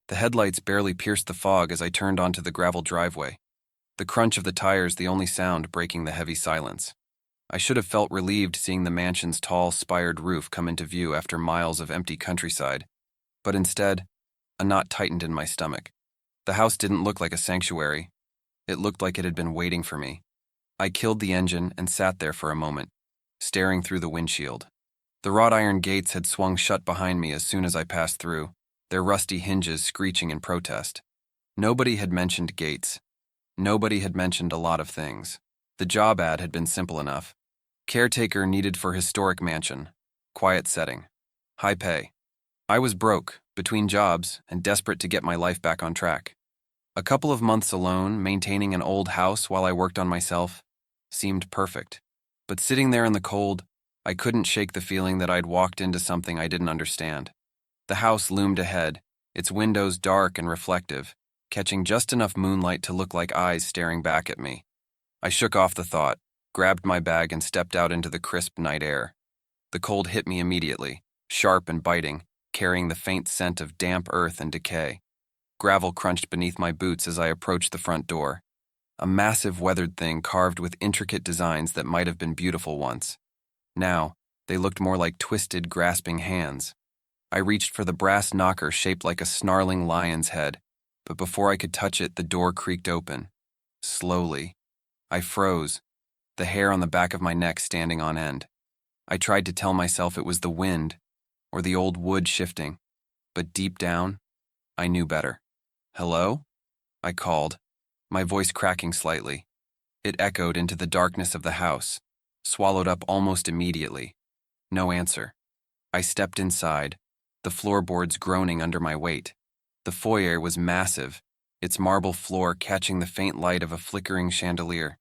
The headlights barely pierced the fog as I turned onto the gravel driveway, the crunch of the tires the only sound breaking the heavy silence. I should have felt relieved seeing the mansion's tall, spired roof come into view after miles of empty countryside, but instead, a knot tightened in my stomach. The house didn't look like a sanctuary. It looked like it had been waiting for me. I killed the engine and sat there for a moment, staring through the windshield. The wrought iron gates had swung shut behind me as soon as I passed through, their rusty hinges screeching in protest. Nobody had mentioned gates. Nobody had mentioned a lot of things. The job ad had been simple enough. Caretaker needed for historic mansion. Quiet setting. High pay. I was broke, between jobs, and desperate to get my life back on track. A couple of months alone, maintaining an old house while I worked on myself, seemed perfect. But sitting there in the cold, I couldn't shake the feeling that I'd walked into something I didn't understand. The house loomed ahead, its windows dark and reflective, catching just enough moonlight to look like eyes staring back at me. I shook off the thought, grabbed my bag and stepped out into the crisp night air. The cold hit me immediately, sharp and biting, carrying the faint scent of damp earth and decay. Gravel crunched beneath my boots as I approached the front door. A massive weathered thing carved with intricate designs that might have been beautiful once. Now, they looked more like twisted, grasping hands. I reached for the brass knocker shaped like a snarling lion's head, but before I could touch it, the door creaked open. Slowly. I froze, the hair on the back of my neck standing on end. I tried to tell myself it was the wind, or the old wood shifting, but deep down, I knew better. "Hello?" I called, my voice cracking slightly. It echoed into the darkness of the house, swallowed up almost immediately. No answer. I stepped inside, the floorboards groaning under my weight. The foyer was massive, its marble floor catching the faint light of a flickering chandelier.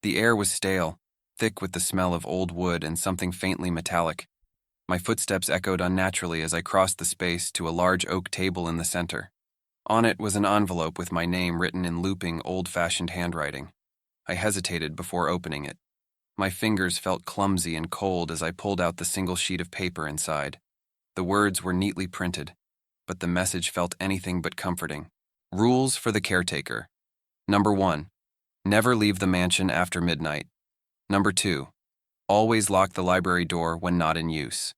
The air was stale, thick with the smell of old wood and something faintly metallic. My footsteps echoed unnaturally as I crossed the space to a large oak table in the center. On it was an envelope with my name written in looping, old-fashioned handwriting. I hesitated before opening it. My fingers felt clumsy and cold as I pulled out the single sheet of paper inside. The words were neatly printed, but the message felt anything but comforting. Rules for the caretaker. Number 1. Never leave the mansion after midnight. Number 2. Always lock the library door when not in use.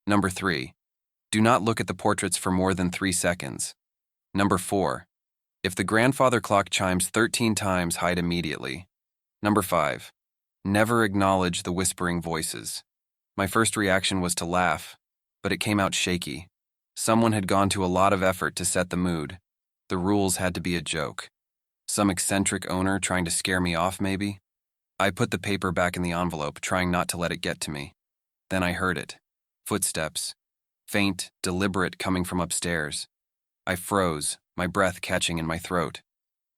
Number 3. Do not look at the portraits for more than 3 seconds. Number 4. If the grandfather clock chimes 13 times, hide immediately. Number 5. Never acknowledge the whispering voices. My first reaction was to laugh, but it came out shaky. Someone had gone to a lot of effort to set the mood. The rules had to be a joke. Some eccentric owner trying to scare me off, maybe? I put the paper back in the envelope, trying not to let it get to me. Then I heard it. Footsteps. Faint, deliberate, coming from upstairs. I froze, my breath catching in my throat.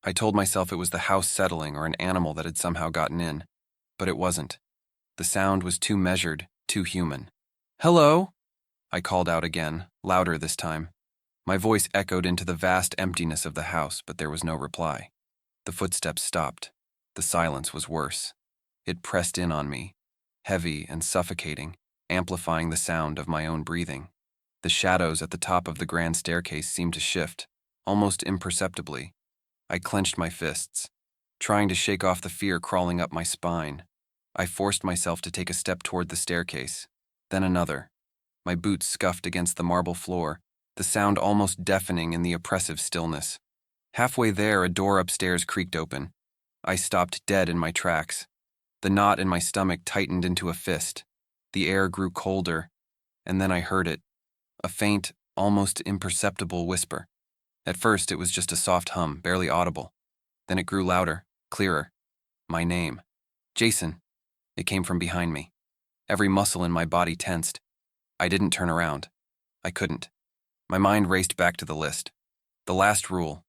I told myself it was the house settling or an animal that had somehow gotten in. But it wasn't. The sound was too measured, too human. "Hello?" I called out again, louder this time. My voice echoed into the vast emptiness of the house, but there was no reply. The footsteps stopped. The silence was worse. It pressed in on me, heavy and suffocating, amplifying the sound of my own breathing. The shadows at the top of the grand staircase seemed to shift, almost imperceptibly. I clenched my fists, trying to shake off the fear crawling up my spine. I forced myself to take a step toward the staircase, then another. My boots scuffed against the marble floor, the sound almost deafening in the oppressive stillness. Halfway there, a door upstairs creaked open. I stopped dead in my tracks. The knot in my stomach tightened into a fist. The air grew colder, and then I heard it, a faint, almost imperceptible whisper. At first, it was just a soft hum, barely audible. Then it grew louder, clearer. My name. "Jason." It came from behind me. Every muscle in my body tensed. I didn't turn around. I couldn't. My mind raced back to the list. The last rule.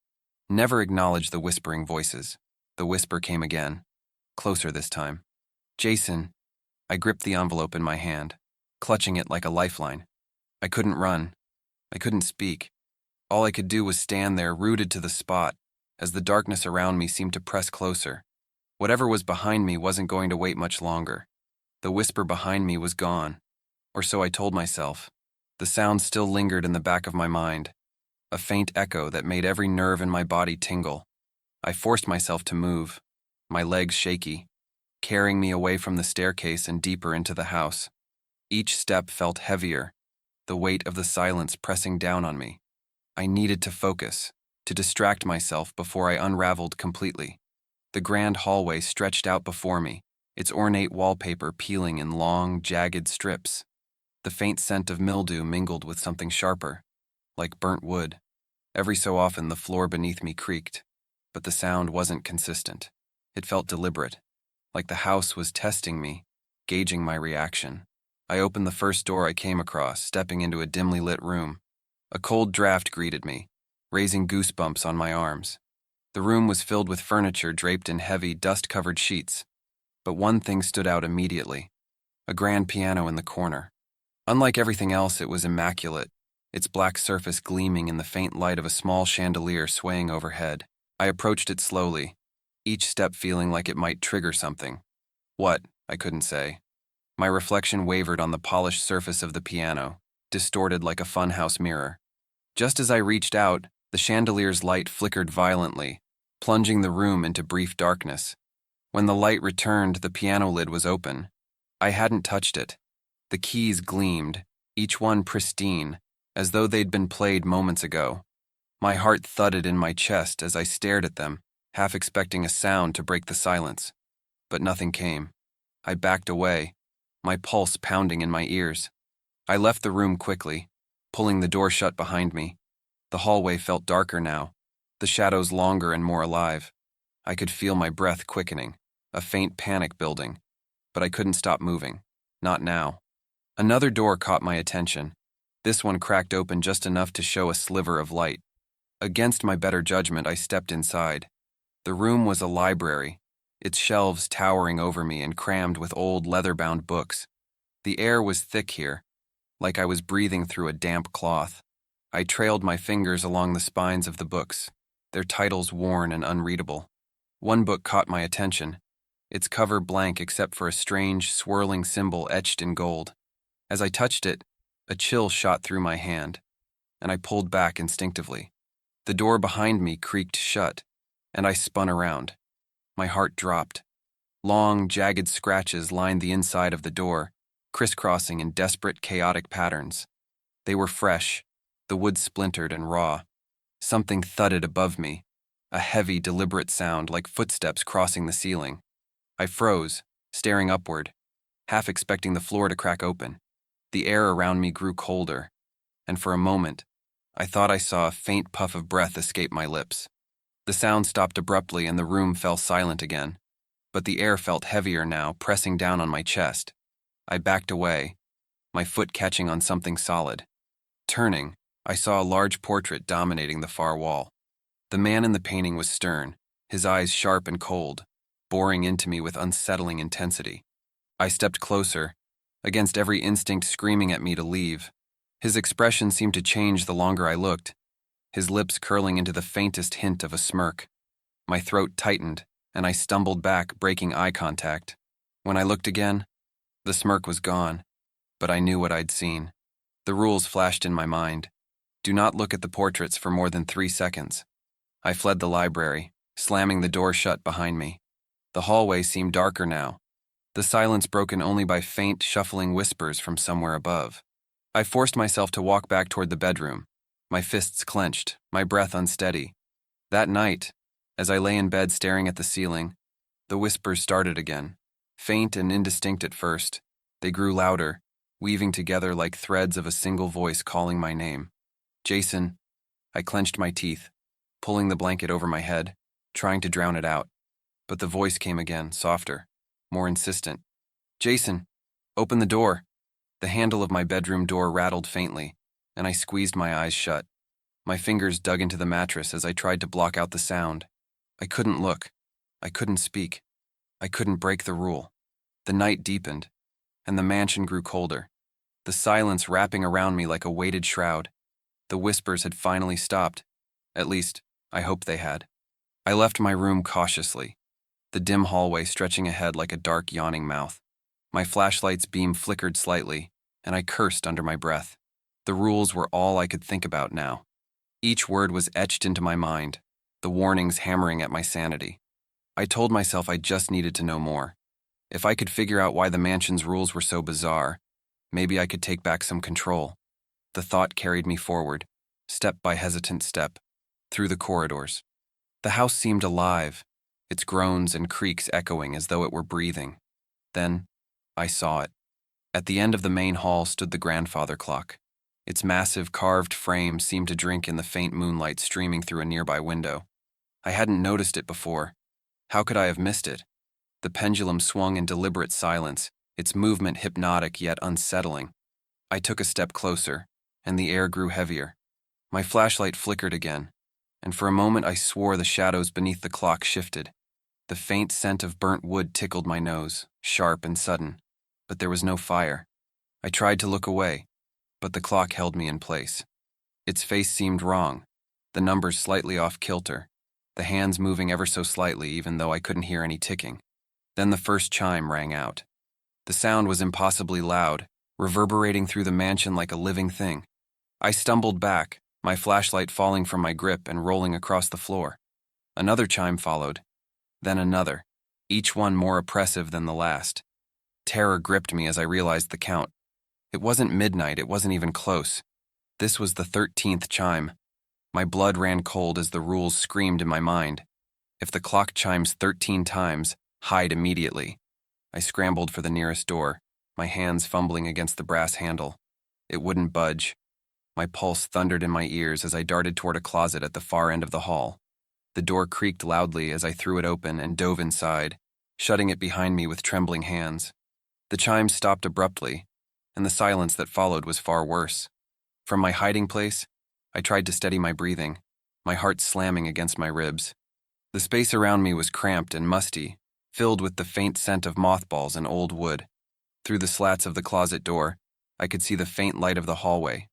Never acknowledge the whispering voices. The whisper came again. Closer this time. "Jason." I gripped the envelope in my hand, clutching it like a lifeline. I couldn't run. I couldn't speak. All I could do was stand there, rooted to the spot, as the darkness around me seemed to press closer. Whatever was behind me wasn't going to wait much longer. The whisper behind me was gone, or so I told myself. The sound still lingered in the back of my mind, a faint echo that made every nerve in my body tingle. I forced myself to move, my legs shaky, carrying me away from the staircase and deeper into the house. Each step felt heavier, the weight of the silence pressing down on me. I needed to focus, to distract myself before I unraveled completely. The grand hallway stretched out before me, its ornate wallpaper peeling in long, jagged strips. The faint scent of mildew mingled with something sharper, like burnt wood. Every so often the floor beneath me creaked, but the sound wasn't consistent. It felt deliberate, like the house was testing me, gauging my reaction. I opened the first door I came across, stepping into a dimly lit room. A cold draft greeted me, raising goosebumps on my arms. The room was filled with furniture draped in heavy, dust-covered sheets. But one thing stood out immediately: a grand piano in the corner. Unlike everything else, it was immaculate, its black surface gleaming in the faint light of a small chandelier swaying overhead. I approached it slowly, each step feeling like it might trigger something. What? I couldn't say. My reflection wavered on the polished surface of the piano, distorted like a funhouse mirror. Just as I reached out, the chandelier's light flickered violently, plunging the room into brief darkness. When the light returned, the piano lid was open. I hadn't touched it. The keys gleamed, each one pristine, as though they'd been played moments ago. My heart thudded in my chest as I stared at them, half expecting a sound to break the silence. But nothing came. I backed away, my pulse pounding in my ears. I left the room quickly, pulling the door shut behind me. The hallway felt darker now, the shadows longer and more alive. I could feel my breath quickening, a faint panic building, but I couldn't stop moving. Not now. Another door caught my attention. This one cracked open just enough to show a sliver of light. Against my better judgment, I stepped inside. The room was a library, its shelves towering over me and crammed with old leather-bound books. The air was thick here, like I was breathing through a damp cloth. I trailed my fingers along the spines of the books, their titles worn and unreadable. One book caught my attention, its cover blank except for a strange, swirling symbol etched in gold. As I touched it, a chill shot through my hand, and I pulled back instinctively. The door behind me creaked shut, and I spun around. My heart dropped. Long, jagged scratches lined the inside of the door, crisscrossing in desperate, chaotic patterns. They were fresh, the wood splintered and raw. Something thudded above me, a heavy, deliberate sound like footsteps crossing the ceiling. I froze, staring upward, half expecting the floor to crack open. The air around me grew colder, and for a moment, I thought I saw a faint puff of breath escape my lips. The sound stopped abruptly and the room fell silent again, but the air felt heavier now, pressing down on my chest. I backed away, my foot catching on something solid. Turning, I saw a large portrait dominating the far wall. The man in the painting was stern, his eyes sharp and cold, boring into me with unsettling intensity. I stepped closer, against every instinct screaming at me to leave. His expression seemed to change the longer I looked, his lips curling into the faintest hint of a smirk. My throat tightened, and I stumbled back, breaking eye contact. When I looked again, the smirk was gone, but I knew what I'd seen. The rules flashed in my mind. Do not look at the portraits for more than 3 seconds. I fled the library, slamming the door shut behind me. The hallway seemed darker now, the silence broken only by faint, shuffling whispers from somewhere above. I forced myself to walk back toward the bedroom, my fists clenched, my breath unsteady. That night, as I lay in bed staring at the ceiling, the whispers started again. Faint and indistinct at first, they grew louder, weaving together like threads of a single voice calling my name. Jason. I clenched my teeth, pulling the blanket over my head, trying to drown it out. But the voice came again, softer, more insistent. Jason, open the door. The handle of my bedroom door rattled faintly, and I squeezed my eyes shut. My fingers dug into the mattress as I tried to block out the sound. I couldn't look. I couldn't speak. I couldn't break the rule. The night deepened, and the mansion grew colder, the silence wrapping around me like a weighted shroud. The whispers had finally stopped. At least, I hoped they had. I left my room cautiously, the dim hallway stretching ahead like a dark, yawning mouth. My flashlight's beam flickered slightly, and I cursed under my breath. The rules were all I could think about now. Each word was etched into my mind, the warnings hammering at my sanity. I told myself I just needed to know more. If I could figure out why the mansion's rules were so bizarre, maybe I could take back some control. The thought carried me forward, step by hesitant step, through the corridors. The house seemed alive, its groans and creaks echoing as though it were breathing. Then, I saw it. At the end of the main hall stood the grandfather clock. Its massive carved frame seemed to drink in the faint moonlight streaming through a nearby window. I hadn't noticed it before. How could I have missed it? The pendulum swung in deliberate silence, its movement hypnotic yet unsettling. I took a step closer, and the air grew heavier. My flashlight flickered again, and for a moment I swore the shadows beneath the clock shifted. The faint scent of burnt wood tickled my nose, sharp and sudden, but there was no fire. I tried to look away, but the clock held me in place. Its face seemed wrong, the numbers slightly off kilter, the hands moving ever so slightly even though I couldn't hear any ticking. Then the first chime rang out. The sound was impossibly loud, reverberating through the mansion like a living thing. I stumbled back, my flashlight falling from my grip and rolling across the floor. Another chime followed, then another, each one more oppressive than the last. Terror gripped me as I realized the count. It wasn't midnight, it wasn't even close. This was the 13th chime. My blood ran cold as the rules screamed in my mind. If the clock chimes 13 times, hide immediately. I scrambled for the nearest door, my hands fumbling against the brass handle. It wouldn't budge. My pulse thundered in my ears as I darted toward a closet at the far end of the hall. The door creaked loudly as I threw it open and dove inside, shutting it behind me with trembling hands. The chimes stopped abruptly, and the silence that followed was far worse. From my hiding place, I tried to steady my breathing, my heart slamming against my ribs. The space around me was cramped and musty, filled with the faint scent of mothballs and old wood. Through the slats of the closet door, I could see the faint light of the hallway,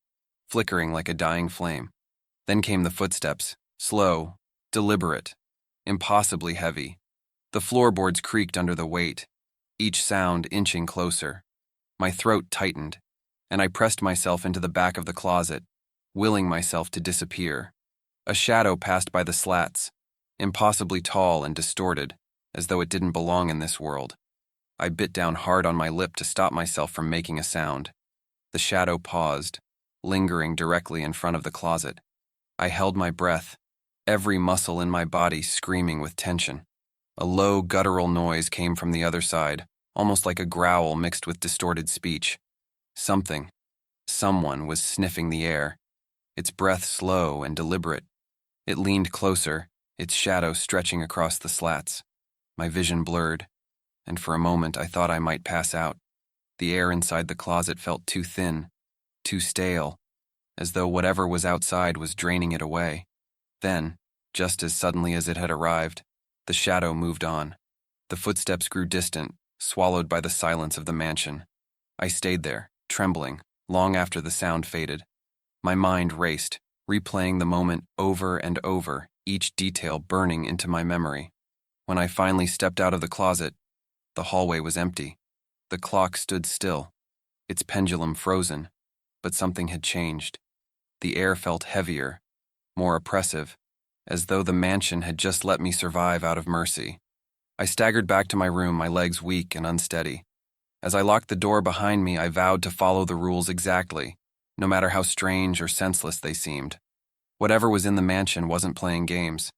flickering like a dying flame. Then came the footsteps, slow, deliberate, impossibly heavy. The floorboards creaked under the weight, each sound inching closer. My throat tightened, and I pressed myself into the back of the closet, willing myself to disappear. A shadow passed by the slats, impossibly tall and distorted, as though it didn't belong in this world. I bit down hard on my lip to stop myself from making a sound. The shadow paused, lingering directly in front of the closet. I held my breath, every muscle in my body screaming with tension. A low, guttural noise came from the other side, almost like a growl mixed with distorted speech. Someone was sniffing the air, its breath slow and deliberate. It leaned closer, its shadow stretching across the slats. My vision blurred, and for a moment I thought I might pass out. The air inside the closet felt too thin, too stale, as though whatever was outside was draining it away. Then, just as suddenly as it had arrived, the shadow moved on. The footsteps grew distant, swallowed by the silence of the mansion. I stayed there, trembling, long after the sound faded. My mind raced, replaying the moment over and over, each detail burning into my memory. When I finally stepped out of the closet, the hallway was empty. The clock stood still, its pendulum frozen, but something had changed. The air felt heavier, more oppressive, as though the mansion had just let me survive out of mercy. I staggered back to my room, my legs weak and unsteady. As I locked the door behind me, I vowed to follow the rules exactly, no matter how strange or senseless they seemed. Whatever was in the mansion wasn't playing games.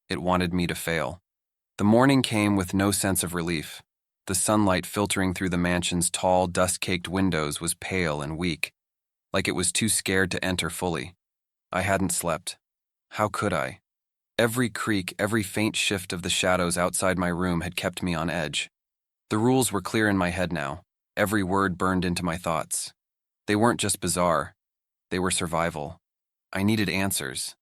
It wanted me to fail. The morning came with no sense of relief. The sunlight filtering through the mansion's tall, dust-caked windows was pale and weak, like it was too scared to enter fully. I hadn't slept. How could I? Every creak, every faint shift of the shadows outside my room had kept me on edge. The rules were clear in my head now, every word burned into my thoughts. They weren't just bizarre, they were survival. I needed answers.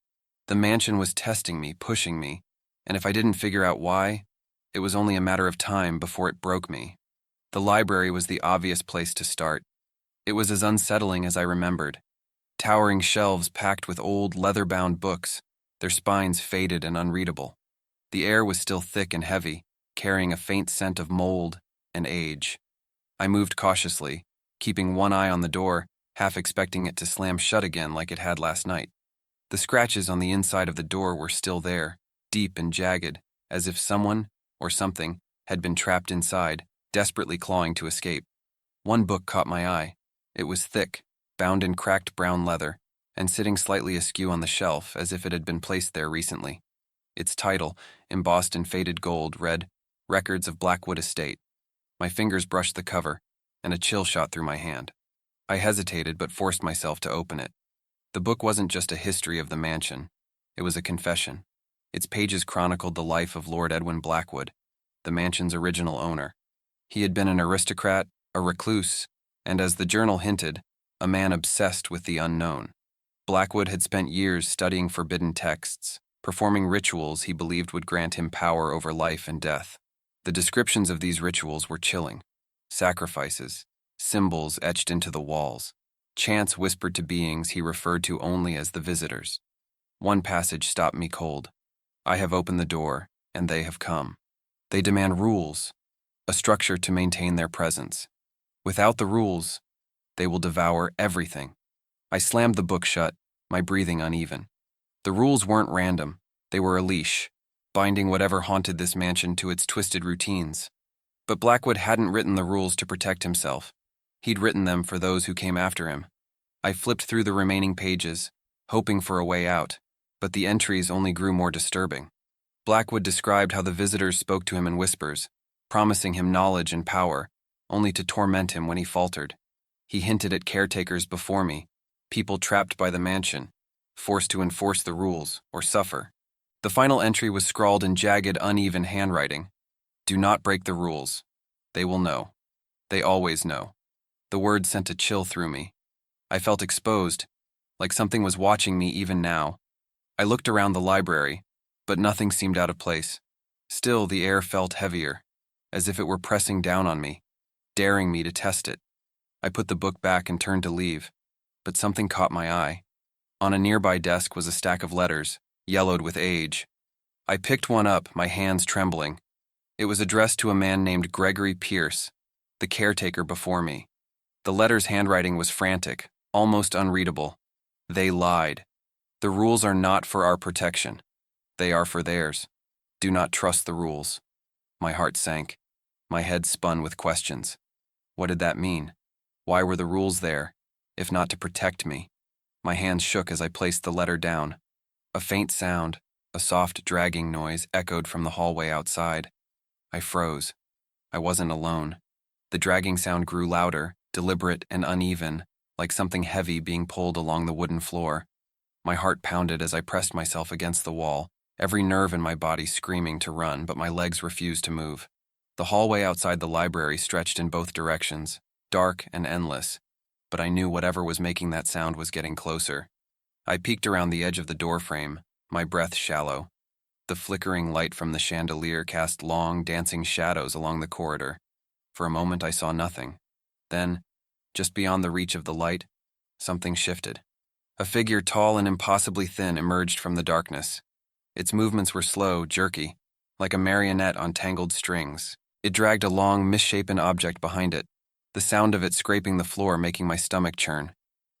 The mansion was testing me, pushing me, and if I didn't figure out why, it was only a matter of time before it broke me. The library was the obvious place to start. It was as unsettling as I remembered. Towering shelves packed with old, leather-bound books, their spines faded and unreadable. The air was still thick and heavy, carrying a faint scent of mold and age. I moved cautiously, keeping one eye on the door, half expecting it to slam shut again like it had last night. The scratches on the inside of the door were still there, deep and jagged, as if someone, or something, had been trapped inside, desperately clawing to escape. One book caught my eye. It was thick, bound in cracked brown leather, and sitting slightly askew on the shelf as if it had been placed there recently. Its title, embossed in faded gold, read, "Records of Blackwood Estate." My fingers brushed the cover, and a chill shot through my hand. I hesitated but forced myself to open it. The book wasn't just a history of the mansion. It was a confession. Its pages chronicled the life of Lord Edwin Blackwood, the mansion's original owner. He had been an aristocrat, a recluse, and as the journal hinted, a man obsessed with the unknown. Blackwood had spent years studying forbidden texts, performing rituals he believed would grant him power over life and death. The descriptions of these rituals were chilling. Sacrifices, symbols etched into the walls, chants whispered to beings he referred to only as the visitors. One passage stopped me cold. "I have opened the door, and they have come. They demand rules, a structure to maintain their presence. Without the rules, they will devour everything." I slammed the book shut, my breathing uneven. The rules weren't random. They were a leash, binding whatever haunted this mansion to its twisted routines. But Blackwood hadn't written the rules to protect himself. He'd written them for those who came after him. I flipped through the remaining pages, hoping for a way out, but the entries only grew more disturbing. Blackwood described how the visitors spoke to him in whispers, promising him knowledge and power, only to torment him when he faltered. He hinted at caretakers before me, people trapped by the mansion, forced to enforce the rules or suffer. The final entry was scrawled in jagged, uneven handwriting. "Do not break the rules. They will know. They always know." The words sent a chill through me. I felt exposed, like something was watching me even now. I looked around the library, but nothing seemed out of place. Still, the air felt heavier, as if it were pressing down on me, daring me to test it. I put the book back and turned to leave, but something caught my eye. On a nearby desk was a stack of letters, yellowed with age. I picked one up, my hands trembling. It was addressed to a man named Gregory Pierce, the caretaker before me. The letter's handwriting was frantic, almost unreadable. They lied. "The rules are not for our protection. They are for theirs. Do not trust the rules." My heart sank. My head spun with questions. What did that mean? Why were the rules there, if not to protect me? My hands shook as I placed the letter down. A faint sound, a soft dragging noise, echoed from the hallway outside. I froze. I wasn't alone. The dragging sound grew louder, deliberate and uneven, like something heavy being pulled along the wooden floor. My heart pounded as I pressed myself against the wall, every nerve in my body screaming to run, but my legs refused to move. The hallway outside the library stretched in both directions, dark and endless, but I knew whatever was making that sound was getting closer. I peeked around the edge of the doorframe, my breath shallow. The flickering light from the chandelier cast long, dancing shadows along the corridor. For a moment I saw nothing. Then, just beyond the reach of the light, something shifted. A figure tall and impossibly thin emerged from the darkness. Its movements were slow, jerky, like a marionette on tangled strings. It dragged a long, misshapen object behind it, the sound of it scraping the floor making my stomach churn.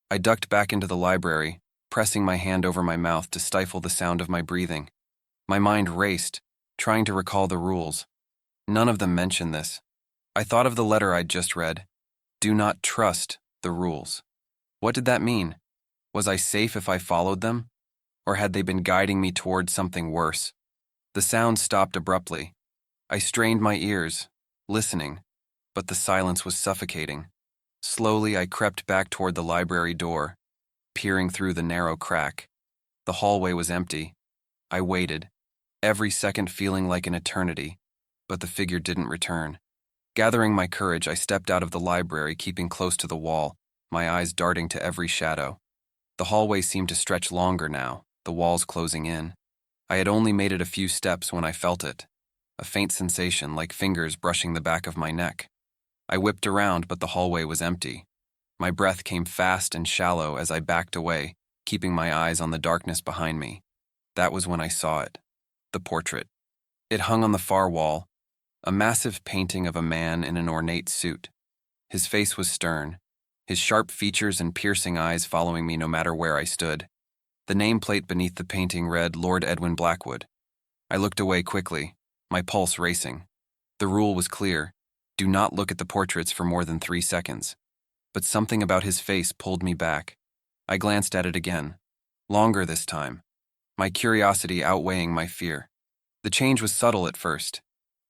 I ducked back into the library, pressing my hand over my mouth to stifle the sound of my breathing. My mind raced, trying to recall the rules. None of them mentioned this. I thought of the letter I'd just read. Do not trust the rules. What did that mean? Was I safe if I followed them? Or had they been guiding me toward something worse? The sound stopped abruptly. I strained my ears, listening, but the silence was suffocating. Slowly, I crept back toward the library door, peering through the narrow crack. The hallway was empty. I waited, every second feeling like an eternity, but the figure didn't return. Gathering my courage, I stepped out of the library, keeping close to the wall, my eyes darting to every shadow. The hallway seemed to stretch longer now, the walls closing in. I had only made it a few steps when I felt it, a faint sensation like fingers brushing the back of my neck. I whipped around, but the hallway was empty. My breath came fast and shallow as I backed away, keeping my eyes on the darkness behind me. That was when I saw it, the portrait. It hung on the far wall, a massive painting of a man in an ornate suit. His face was stern, his sharp features and piercing eyes following me no matter where I stood. The nameplate beneath the painting read Lord Edwin Blackwood. I looked away quickly, my pulse racing. The rule was clear: do not look at the portraits for more than 3 seconds. But something about his face pulled me back. I glanced at it again. Longer this time, my curiosity outweighing my fear. The change was subtle at first.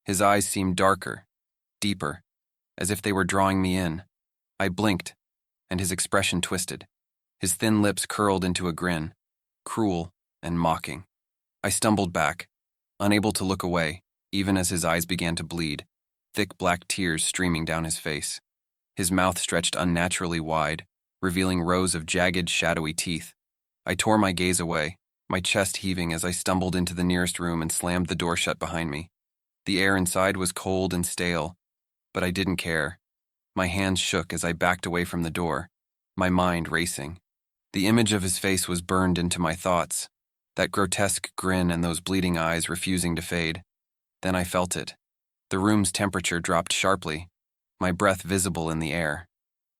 His eyes seemed darker, deeper, as if they were drawing me in. I blinked, and his expression twisted. His thin lips curled into a grin, cruel and mocking. I stumbled back, unable to look away, even as his eyes began to bleed, thick black tears streaming down his face. His mouth stretched unnaturally wide, revealing rows of jagged, shadowy teeth. I tore my gaze away, my chest heaving as I stumbled into the nearest room and slammed the door shut behind me. The air inside was cold and stale, but I didn't care. My hands shook as I backed away from the door, my mind racing. The image of his face was burned into my thoughts, that grotesque grin and those bleeding eyes refusing to fade. Then I felt it. The room's temperature dropped sharply, my breath visible in the air.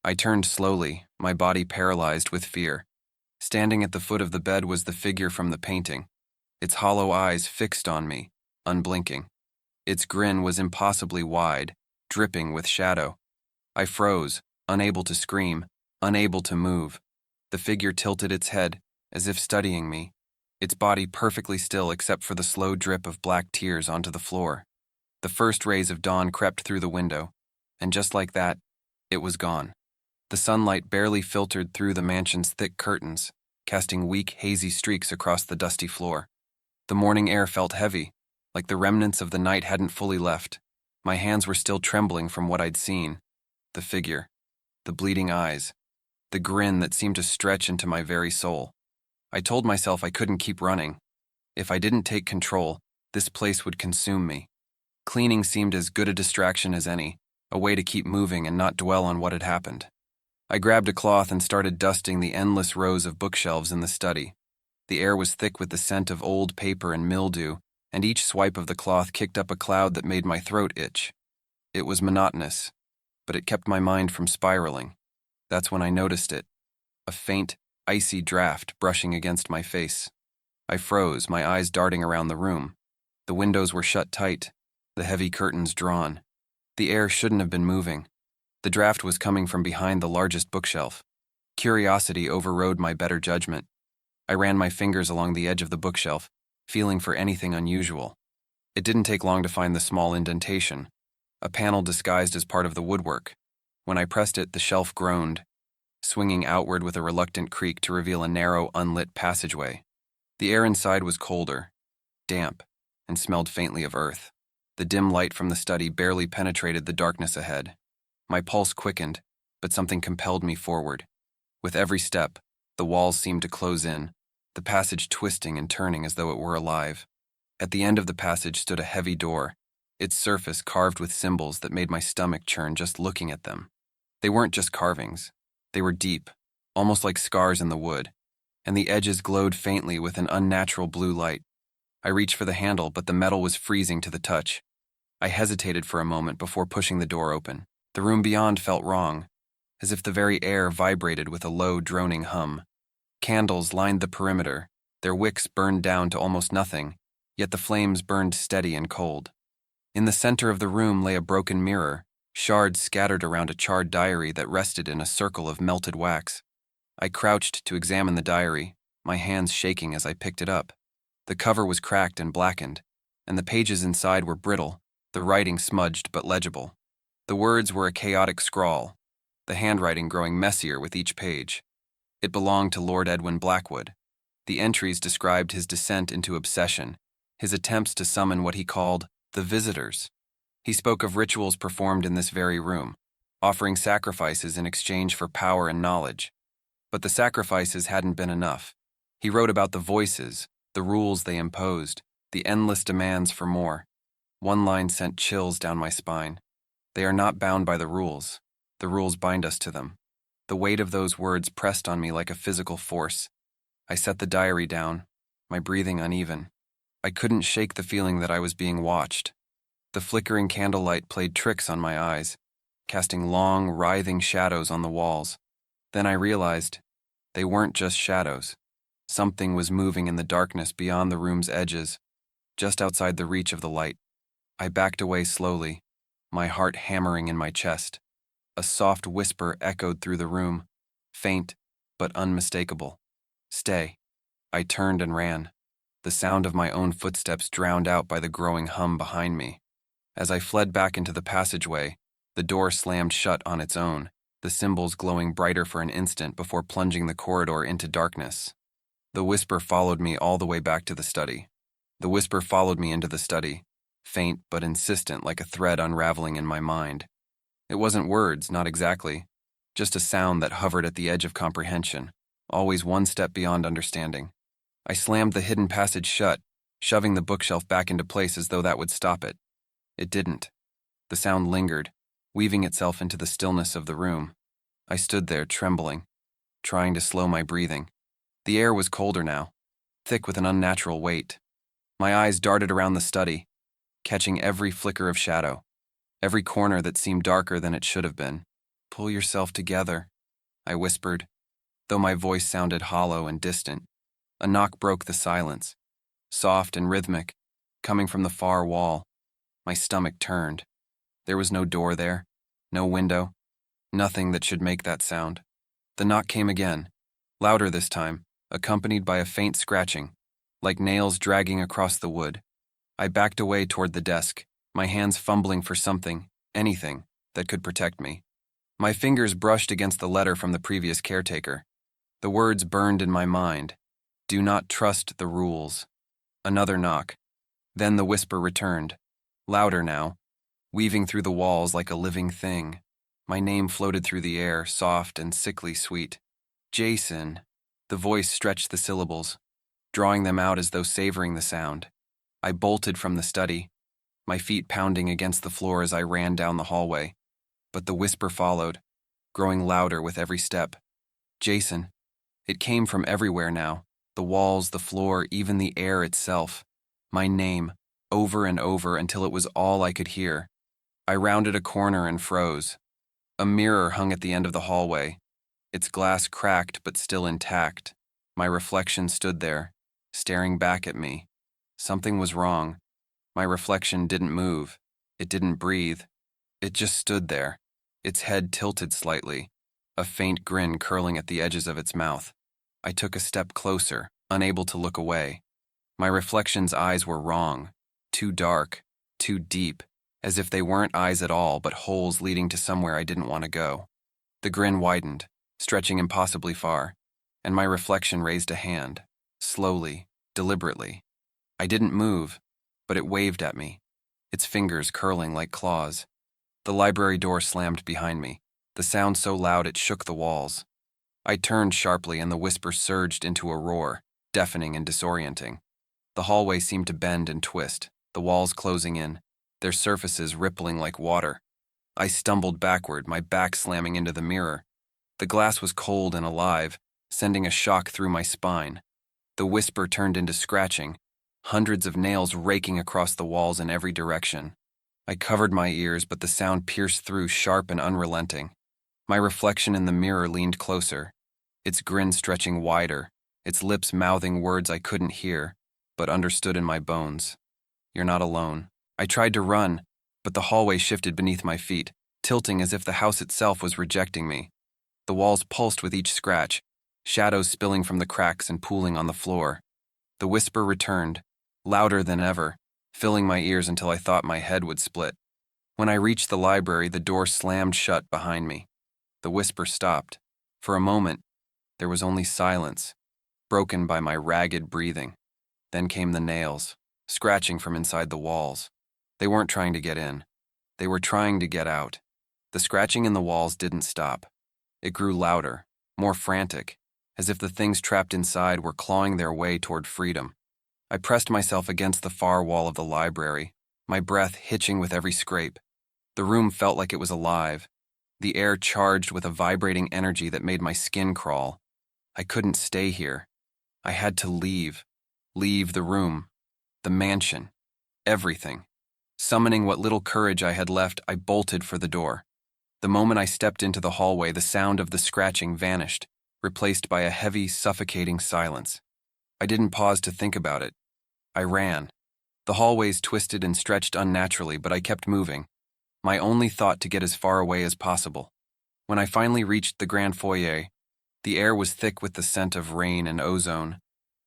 I turned slowly, my body paralyzed with fear. Standing at the foot of the bed was the figure from the painting, its hollow eyes fixed on me, unblinking. Its grin was impossibly wide, dripping with shadow. I froze, unable to scream, unable to move. The figure tilted its head, as if studying me, its body perfectly still except for the slow drip of black tears onto the floor. The first rays of dawn crept through the window, and just like that, it was gone. The sunlight barely filtered through the mansion's thick curtains, casting weak, hazy streaks across the dusty floor. The morning air felt heavy, like the remnants of the night hadn't fully left. My hands were still trembling from what I'd seen. The figure, the bleeding eyes, the grin that seemed to stretch into my very soul. I told myself I couldn't keep running. If I didn't take control, this place would consume me. Cleaning seemed as good a distraction as any, a way to keep moving and not dwell on what had happened. I grabbed a cloth and started dusting the endless rows of bookshelves in the study. The air was thick with the scent of old paper and mildew, and each swipe of the cloth kicked up a cloud that made my throat itch. It was monotonous, but it kept my mind from spiraling. That's when I noticed it, a faint, icy draft brushing against my face. I froze, my eyes darting around the room. The windows were shut tight, the heavy curtains drawn. The air shouldn't have been moving. The draft was coming from behind the largest bookshelf. Curiosity overrode my better judgment. I ran my fingers along the edge of the bookshelf, feeling for anything unusual. It didn't take long to find the small indentation, a panel disguised as part of the woodwork. When I pressed it, the shelf groaned, swinging outward with a reluctant creak to reveal a narrow, unlit passageway. The air inside was colder, damp, and smelled faintly of earth. The dim light from the study barely penetrated the darkness ahead. My pulse quickened, but something compelled me forward. With every step, the walls seemed to close in, the passage twisting and turning as though it were alive. At the end of the passage stood a heavy door, its surface carved with symbols that made my stomach churn just looking at them. They weren't just carvings. They were deep, almost like scars in the wood, and the edges glowed faintly with an unnatural blue light. I reached for the handle, but the metal was freezing to the touch. I hesitated for a moment before pushing the door open. The room beyond felt wrong, as if the very air vibrated with a low, droning hum. Candles lined the perimeter, their wicks burned down to almost nothing, yet the flames burned steady and cold. In the center of the room lay a broken mirror, shards scattered around a charred diary that rested in a circle of melted wax. I crouched to examine the diary, my hands shaking as I picked it up. The cover was cracked and blackened, and the pages inside were brittle, the writing smudged but legible. The words were a chaotic scrawl, the handwriting growing messier with each page. It belonged to Lord Edwin Blackwood. The entries described his descent into obsession, his attempts to summon what he called the visitors. He spoke of rituals performed in this very room, offering sacrifices in exchange for power and knowledge. But the sacrifices hadn't been enough. He wrote about the voices, the rules they imposed, the endless demands for more. One line sent chills down my spine. They are not bound by the rules bind us to them. The weight of those words pressed on me like a physical force. I set the diary down, my breathing uneven. I couldn't shake the feeling that I was being watched. The flickering candlelight played tricks on my eyes, casting long, writhing shadows on the walls. Then I realized they weren't just shadows. Something was moving in the darkness beyond the room's edges, just outside the reach of the light. I backed away slowly, my heart hammering in my chest. A soft whisper echoed through the room, faint but unmistakable. "Stay." I turned and ran, the sound of my own footsteps drowned out by the growing hum behind me. As I fled back into the passageway, the door slammed shut on its own, the symbols glowing brighter for an instant before plunging the corridor into darkness. The whisper followed me all the way back to the study. The whisper followed me into the study, faint but insistent like a thread unraveling in my mind. It wasn't words, not exactly, just a sound that hovered at the edge of comprehension, always one step beyond understanding. I slammed the hidden passage shut, shoving the bookshelf back into place as though that would stop it. It didn't. The sound lingered, weaving itself into the stillness of the room. I stood there, trembling, trying to slow my breathing. The air was colder now, thick with an unnatural weight. My eyes darted around the study, catching every flicker of shadow, every corner that seemed darker than it should have been. "Pull yourself together," I whispered, though my voice sounded hollow and distant. A knock broke the silence, soft and rhythmic, coming from the far wall. My stomach turned. There was no door there, no window, nothing that should make that sound. The knock came again, louder this time, accompanied by a faint scratching, like nails dragging across the wood. I backed away toward the desk, my hands fumbling for something, anything, that could protect me. My fingers brushed against the letter from the previous caretaker. The words burned in my mind. "Do not trust the rules." Another knock. Then the whisper returned, louder now, weaving through the walls like a living thing. My name floated through the air, soft and sickly sweet. "Jason." The voice stretched the syllables, drawing them out as though savoring the sound. I bolted from the study, my feet pounding against the floor as I ran down the hallway. But the whisper followed, growing louder with every step. "Jason." It came from everywhere now, the walls, the floor, even the air itself. My name, over and over until it was all I could hear. I rounded a corner and froze. A mirror hung at the end of the hallway, its glass cracked but still intact. My reflection stood there, staring back at me. Something was wrong. My reflection didn't move. It didn't breathe. It just stood there, its head tilted slightly, a faint grin curling at the edges of its mouth. I took a step closer, unable to look away. My reflection's eyes were wrong, too dark, too deep, as if they weren't eyes at all but holes leading to somewhere I didn't want to go. The grin widened, stretching impossibly far, and my reflection raised a hand, slowly, deliberately. I didn't move, but it waved at me, its fingers curling like claws. The library door slammed behind me, the sound so loud it shook the walls. I turned sharply and the whisper surged into a roar, deafening and disorienting. The hallway seemed to bend and twist, the walls closing in, their surfaces rippling like water. I stumbled backward, my back slamming into the mirror. The glass was cold and alive, sending a shock through my spine. The whisper turned into scratching, hundreds of nails raking across the walls in every direction. I covered my ears, but the sound pierced through, sharp and unrelenting. My reflection in the mirror leaned closer, its grin stretching wider, its lips mouthing words I couldn't hear, but understood in my bones. "You're not alone." I tried to run, but the hallway shifted beneath my feet, tilting as if the house itself was rejecting me. The walls pulsed with each scratch, shadows spilling from the cracks and pooling on the floor. The whisper returned, louder than ever, filling my ears until I thought my head would split. When I reached the library, the door slammed shut behind me. The whisper stopped. For a moment, there was only silence, broken by my ragged breathing. Then came the nails, scratching from inside the walls. They weren't trying to get in. They were trying to get out. The scratching in the walls didn't stop. It grew louder, more frantic, as if the things trapped inside were clawing their way toward freedom. I pressed myself against the far wall of the library, my breath hitching with every scrape. The room felt like it was alive, the air charged with a vibrating energy that made my skin crawl. I couldn't stay here. I had to leave the room, the mansion, everything. Summoning what little courage I had left, I bolted for the door. The moment I stepped into the hallway, the sound of the scratching vanished, replaced by a heavy, suffocating silence. I didn't pause to think about it. I ran. The hallways twisted and stretched unnaturally, but I kept moving, my only thought to get as far away as possible. When I finally reached the grand foyer, the air was thick with the scent of rain and ozone.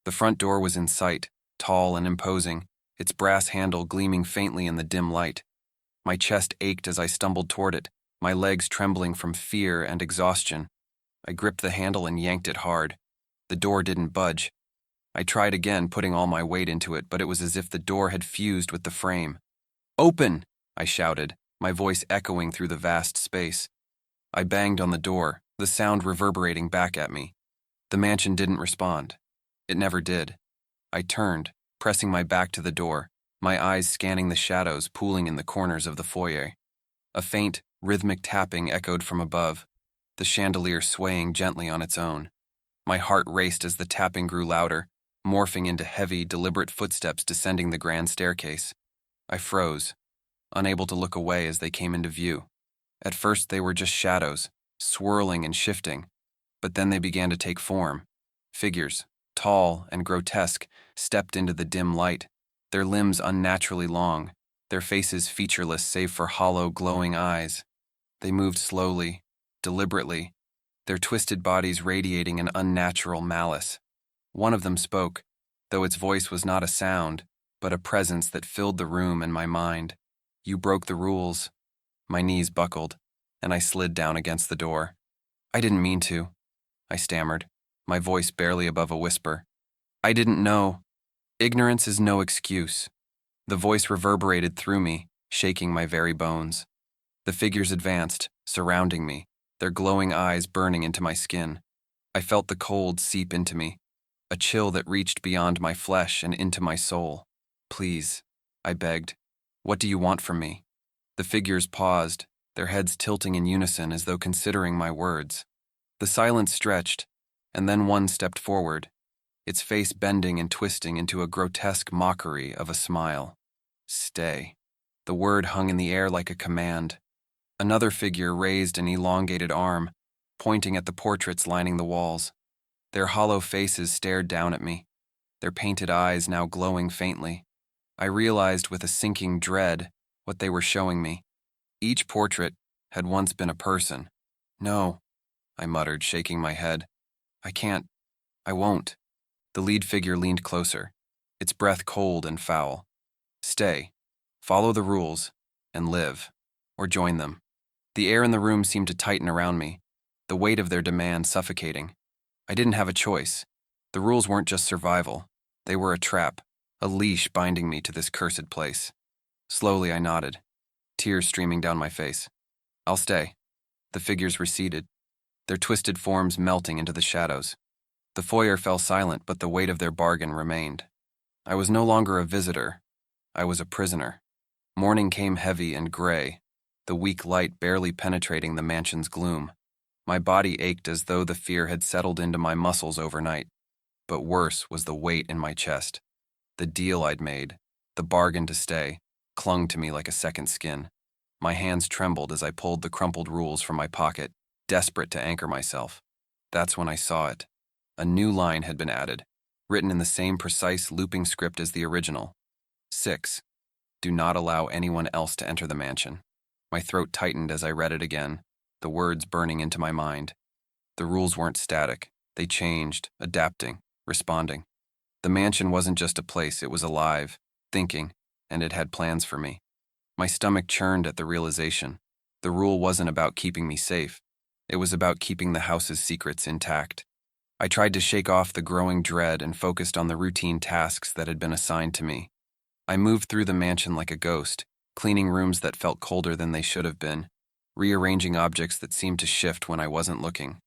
The front door was in sight, tall and imposing, its brass handle gleaming faintly in the dim light. My chest ached as I stumbled toward it, my legs trembling from fear and exhaustion. I gripped the handle and yanked it hard. The door didn't budge. I tried again, putting all my weight into it, but it was as if the door had fused with the frame. "Open!" I shouted, my voice echoing through the vast space. I banged on the door, the sound reverberating back at me. The mansion didn't respond. It never did. I turned, pressing my back to the door, my eyes scanning the shadows pooling in the corners of the foyer. A faint, rhythmic tapping echoed from above, the chandelier swaying gently on its own. My heart raced as the tapping grew louder, morphing into heavy, deliberate footsteps descending the grand staircase. I froze, unable to look away as they came into view. At first they were just shadows, swirling and shifting, but then they began to take form. Figures, tall and grotesque, stepped into the dim light, their limbs unnaturally long, their faces featureless save for hollow, glowing eyes. They moved slowly, deliberately, their twisted bodies radiating an unnatural malice. One of them spoke, though its voice was not a sound, but a presence that filled the room and my mind. "You broke the rules." My knees buckled, and I slid down against the door. "I didn't mean to," I stammered, my voice barely above a whisper. "I didn't know. Ignorance is no excuse." The voice reverberated through me, shaking my very bones. The figures advanced, surrounding me, their glowing eyes burning into my skin. I felt the cold seep into me, a chill that reached beyond my flesh and into my soul. "Please," I begged. "What do you want from me?" The figures paused, their heads tilting in unison as though considering my words. The silence stretched, and then one stepped forward, its face bending and twisting into a grotesque mockery of a smile. "Stay." The word hung in the air like a command. Another figure raised an elongated arm, pointing at the portraits lining the walls. Their hollow faces stared down at me, their painted eyes now glowing faintly. I realized with a sinking dread what they were showing me. Each portrait had once been a person. "No," I muttered, shaking my head. "I can't. I won't." The lead figure leaned closer, its breath cold and foul. "Stay. Follow the rules, and live. Or join them." The air in the room seemed to tighten around me, the weight of their demand suffocating. I didn't have a choice. The rules weren't just survival. They were a trap, a leash binding me to this cursed place. Slowly I nodded, tears streaming down my face. "I'll stay." The figures receded, their twisted forms melting into the shadows. The foyer fell silent, but the weight of their bargain remained. I was no longer a visitor. I was a prisoner. Morning came heavy and gray, the weak light barely penetrating the mansion's gloom. My body ached as though the fear had settled into my muscles overnight. But worse was the weight in my chest. The deal I'd made, the bargain to stay, clung to me like a second skin. My hands trembled as I pulled the crumpled rules from my pocket, desperate to anchor myself. That's when I saw it. A new line had been added, written in the same precise looping script as the original. 6. Do not allow anyone else to enter the mansion. My throat tightened as I read it again, the words burning into my mind. The rules weren't static. They changed, adapting, responding. The mansion wasn't just a place, it was alive, thinking, and it had plans for me. My stomach churned at the realization. The rule wasn't about keeping me safe. It was about keeping the house's secrets intact. I tried to shake off the growing dread and focused on the routine tasks that had been assigned to me. I moved through the mansion like a ghost, cleaning rooms that felt colder than they should have been, rearranging objects that seemed to shift when I wasn't looking.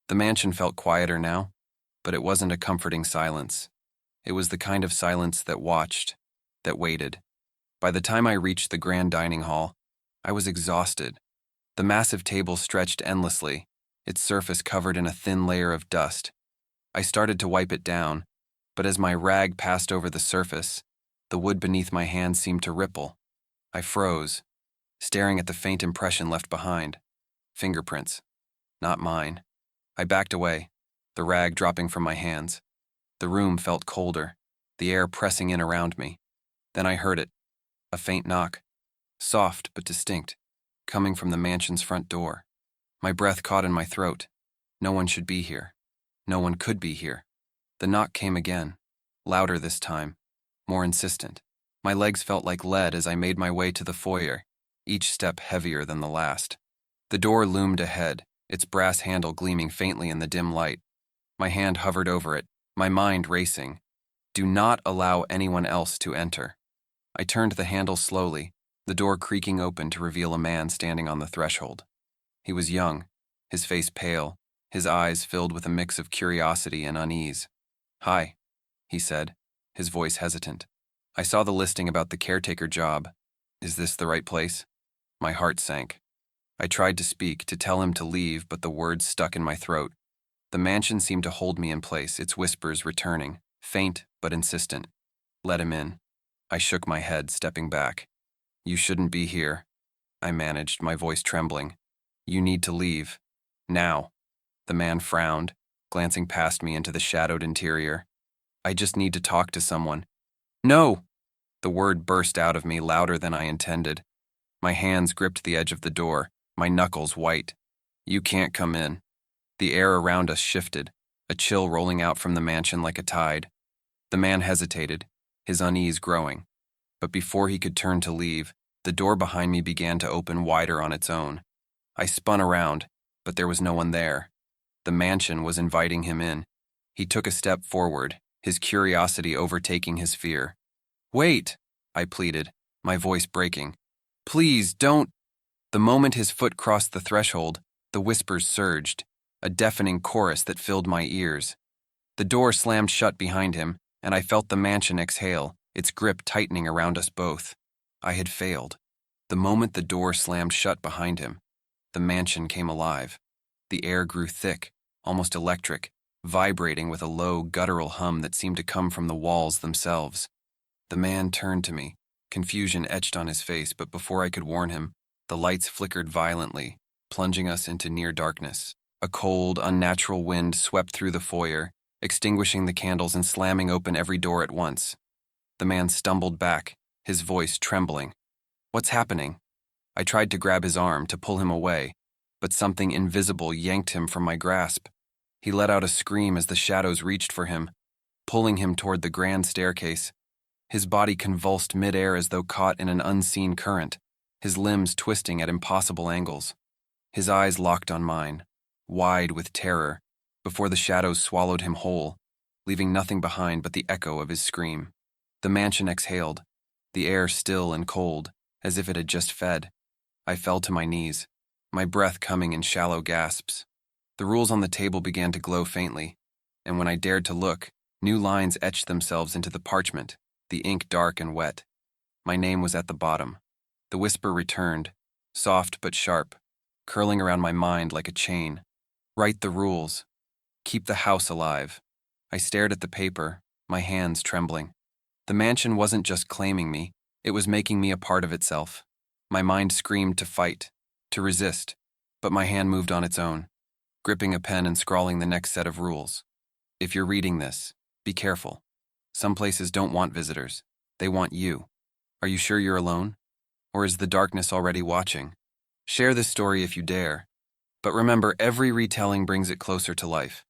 The mansion felt quieter now, but it wasn't a comforting silence. It was the kind of silence that watched, that waited. By the time I reached the grand dining hall, I was exhausted. The massive table stretched endlessly, its surface covered in a thin layer of dust. I started to wipe it down, but as my rag passed over the surface, the wood beneath my hand seemed to ripple. I froze, staring at the faint impression left behind. Fingerprints. Not mine. I backed away, the rag dropping from my hands. The room felt colder, the air pressing in around me. Then I heard it, a faint knock, soft but distinct, coming from the mansion's front door. My breath caught in my throat. No one should be here. No one could be here. The knock came again, louder this time, more insistent. My legs felt like lead as I made my way to the foyer, each step heavier than the last. The door loomed ahead, its brass handle gleaming faintly in the dim light. My hand hovered over it, my mind racing. Do not allow anyone else to enter. I turned the handle slowly, the door creaking open to reveal a man standing on the threshold. He was young, his face pale, his eyes filled with a mix of curiosity and unease. "Hi," he said, his voice hesitant. "I saw the listing about the caretaker job. Is this the right place?" My heart sank. I tried to speak, to tell him to leave, but the words stuck in my throat. The mansion seemed to hold me in place, its whispers returning, faint but insistent. "Let him in." I shook my head, stepping back. "You shouldn't be here," I managed, my voice trembling. "You need to leave. Now." The man frowned, glancing past me into the shadowed interior. "I just need to talk to someone." "No!" The word burst out of me louder than I intended. My hands gripped the edge of the door, my knuckles white. "You can't come in." The air around us shifted, a chill rolling out from the mansion like a tide. The man hesitated, his unease growing. But before he could turn to leave, the door behind me began to open wider on its own. I spun around, but there was no one there. The mansion was inviting him in. He took a step forward, his curiosity overtaking his fear. "Wait," I pleaded, my voice breaking. "Please, don't." The moment his foot crossed the threshold, the whispers surged, a deafening chorus that filled my ears. The door slammed shut behind him, and I felt the mansion exhale, its grip tightening around us both. I had failed. The moment the door slammed shut behind him, the mansion came alive. The air grew thick, almost electric, vibrating with a low, guttural hum that seemed to come from the walls themselves. The man turned to me, confusion etched on his face, but before I could warn him, the lights flickered violently, plunging us into near darkness. A cold, unnatural wind swept through the foyer, extinguishing the candles and slamming open every door at once. The man stumbled back, his voice trembling. "What's happening?" I tried to grab his arm, to pull him away, but something invisible yanked him from my grasp. He let out a scream as the shadows reached for him, pulling him toward the grand staircase. His body convulsed midair as though caught in an unseen current, his limbs twisting at impossible angles. His eyes locked on mine, wide with terror, before the shadows swallowed him whole, leaving nothing behind but the echo of his scream. The mansion exhaled, the air still and cold, as if it had just fed. I fell to my knees, my breath coming in shallow gasps. The rules on the table began to glow faintly, and when I dared to look, new lines etched themselves into the parchment, the ink dark and wet. My name was at the bottom. The whisper returned, soft but sharp, curling around my mind like a chain. "Write the rules. Keep the house alive." I stared at the paper, my hands trembling. The mansion wasn't just claiming me, it was making me a part of itself. My mind screamed to fight, to resist, but my hand moved on its own, gripping a pen and scrawling the next set of rules. "If you're reading this, be careful. Some places don't want visitors. They want you. Are you sure you're alone? Or is the darkness already watching? Share this story if you dare. But remember, every retelling brings it closer to life.